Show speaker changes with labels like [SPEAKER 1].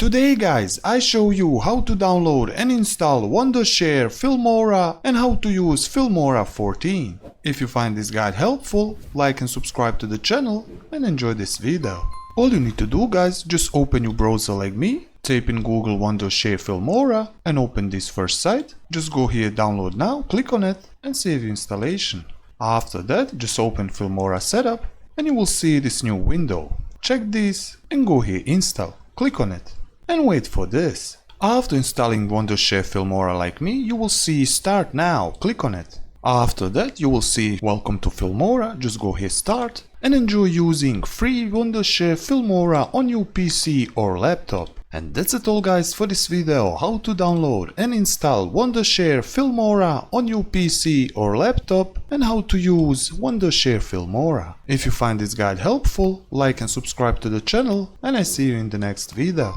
[SPEAKER 1] Today guys, I show you how to download and install Wondershare Filmora and how to use Filmora 14. If you find this guide helpful, like and subscribe to the channel and enjoy this video. All you need to do guys, just open your browser like me, type in Google Wondershare Filmora and open this first site. Just go here, download now, click on it and save your installation. After that, just open Filmora setup and you will see this new window. Check this and go here, install, click on it and wait for this. After installing Wondershare Filmora like me, you will see start now, click on it. After that you will see welcome to Filmora, just go here start and enjoy using free Wondershare Filmora on your PC or laptop. And that's it all guys for this video, how to download and install Wondershare Filmora on your PC or laptop and how to use Wondershare Filmora. If you find this guide helpful, like and subscribe to the channel and I see you in the next video.